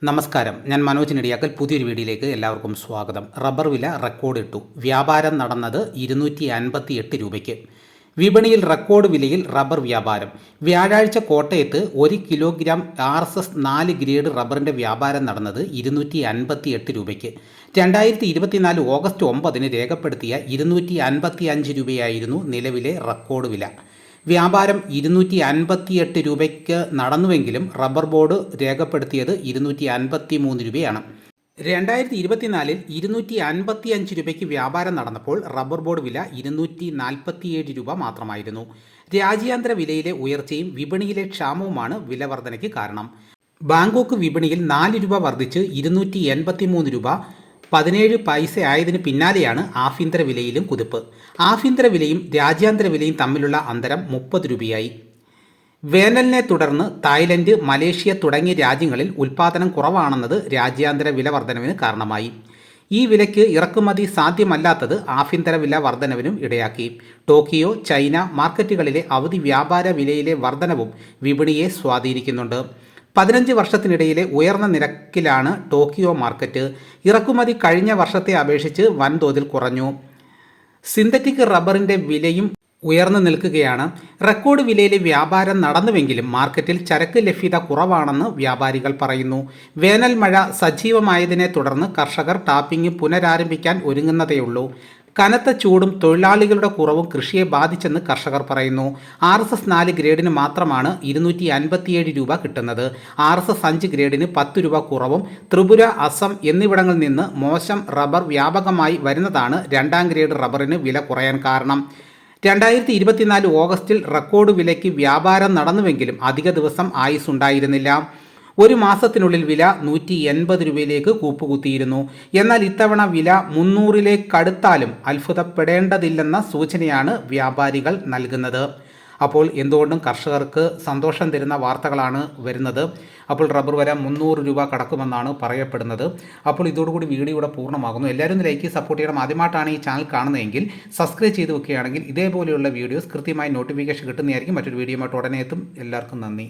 നമസ്കാരം, ഞാൻ മനോജ് നെടിയാക്കൽ. പുതിയൊരു വീഡിയോയിലേക്ക് എല്ലാവർക്കും സ്വാഗതം. റബ്ബർ വില റെക്കോർഡ് ഇട്ടു. വ്യാപാരം നടന്നത് 258 രൂപയ്ക്ക്. വിപണിയിൽ റെക്കോർഡ് വിലയിൽ റബ്ബർ വ്യാപാരം. വ്യാഴാഴ്ച കോട്ടയത്ത് 1 കിലോഗ്രാം RSS 4 ഗ്രേഡ് റബ്ബറിൻ്റെ വ്യാപാരം നടന്നത് 258 രൂപയ്ക്ക്. 2024 ഓഗസ്റ്റ് 9 രേഖപ്പെടുത്തിയ 255 രൂപയായിരുന്നു നിലവിലെ റെക്കോർഡ് വില. വ്യാപാരം 258 രൂപയ്ക്ക് നടന്നുവെങ്കിലും റബ്ബർ ബോർഡ് രേഖപ്പെടുത്തിയത് 253 രൂപയാണ്. 2024 255 രൂപയ്ക്ക് വ്യാപാരം നടന്നപ്പോൾ റബ്ബർ ബോർഡ് വില 247 രൂപ മാത്രമായിരുന്നു. രാജ്യാന്തര വിലയിലെ ഉയർച്ചയും വിപണിയിലെ ക്ഷാമവുമാണ് വില വർധനയ്ക്ക് കാരണം. ബാങ്കോക്ക് വിപണിയിൽ 4 രൂപ വർദ്ധിച്ച് 283 രൂപ 17 പൈസ ആയതിനു പിന്നാലെയാണ് ആഭ്യന്തര വിലയിലും കുതിപ്പ്. ആഭ്യന്തര വിലയും രാജ്യാന്തര വിലയും തമ്മിലുള്ള അന്തരം 30 രൂപയായി. വേനലിനെ തുടർന്ന് തായ്ലൻഡ്, മലേഷ്യ തുടങ്ങിയ രാജ്യങ്ങളിൽ ഉൽപ്പാദനം കുറവാണെന്നത് രാജ്യാന്തര വില വർധനവിന് കാരണമായി. ഈ വിലയ്ക്ക് ഇറക്കുമതി സാധ്യമല്ലാത്തത് ആഭ്യന്തര വില വർധനവിനും ഇടയാക്കി. ടോക്കിയോ, ചൈന മാർക്കറ്റുകളിലെ അവധി വ്യാപാര വിലയിലെ വർധനവും വിപണിയെ സ്വാധീനിക്കുന്നുണ്ട്. 15 വർഷത്തിനിടയിലെ ഉയർന്ന നിരക്കിലാണ് ടോക്കിയോ മാർക്കറ്റ്. ഇറക്കുമതി കഴിഞ്ഞ വർഷത്തെ അപേക്ഷിച്ച് വൻതോതിൽ കുറഞ്ഞു. സിന്തറ്റിക് റബ്ബറിൻ്റെ വിലയും ഉയർന്നു നിൽക്കുകയാണ്. റെക്കോർഡ് വിലയിലെ വ്യാപാരം നടന്നുവെങ്കിലും മാർക്കറ്റിൽ ചരക്ക് ലഭ്യത കുറവാണെന്ന് വ്യാപാരികൾ പറയുന്നു. വേനൽ മഴ സജീവമായതിനെ തുടർന്ന് കർഷകർ ടാപ്പിംഗ് പുനരാരംഭിക്കാൻ ഒരുങ്ങുന്നതേയുള്ളൂ. കനത്ത ചൂടും തൊഴിലാളികളുടെ കുറവും കൃഷിയെ ബാധിച്ചെന്ന് കർഷകർ പറയുന്നു. RSS 4 ഗ്രേഡിന് മാത്രമാണ് 257 രൂപ കിട്ടുന്നത്. RSS 5 ഗ്രേഡിന് 10 രൂപ കുറവും. ത്രിപുര, അസം എന്നിവിടങ്ങളിൽ നിന്ന് മോശം റബ്ബർ വ്യാപകമായി വരുന്നതാണ് 2ാം ഗ്രേഡ് റബ്ബറിന് വില കുറയാൻ കാരണം. 2024 ഓഗസ്റ്റിൽ റെക്കോർഡ് വിലയ്ക്ക് വ്യാപാരം നടന്നുവെങ്കിലും അധിക ദിവസം ആയുസ് ഉണ്ടായിരുന്നില്ല. ഒരു മാസത്തിനുള്ളിൽ വില 180 രൂപയിലേക്ക് കൂപ്പുകുത്തിയിരുന്നു. എന്നാൽ ഇത്തവണ വില 300-ലേക്കടുത്താലും അത്ഭുതപ്പെടേണ്ടതില്ലെന്ന സൂചനയാണ് വ്യാപാരികൾ നൽകുന്നത്. അപ്പോൾ എന്തുകൊണ്ടും കർഷകർക്ക് സന്തോഷം തരുന്ന വാർത്തകളാണ് വരുന്നത്. അപ്പോൾ റബ്ബർ വില 300 രൂപ കടക്കുമെന്നാണ് പറയപ്പെടുന്നത്. അപ്പോൾ ഇതോടുകൂടി വീഡിയോ ഇവിടെ പൂർണ്ണമാകുന്നു. എല്ലാവരും ലൈക്ക് സപ്പോർട്ട് ചെയ്യണം. ആദ്യമായിട്ടാണ് ഈ ചാനൽ കാണുന്നതെങ്കിൽ സബ്സ്ക്രൈബ് ചെയ്ത് വെക്കുകയാണെങ്കിൽ ഇതേപോലെയുള്ള വീഡിയോസ് കൃത്യമായി നോട്ടിഫിക്കേഷൻ കിട്ടുന്നതായിരിക്കും. മറ്റൊരു വീഡിയോയുമായിട്ട് ഉടനെ എത്തും. എല്ലാവർക്കും നന്ദി.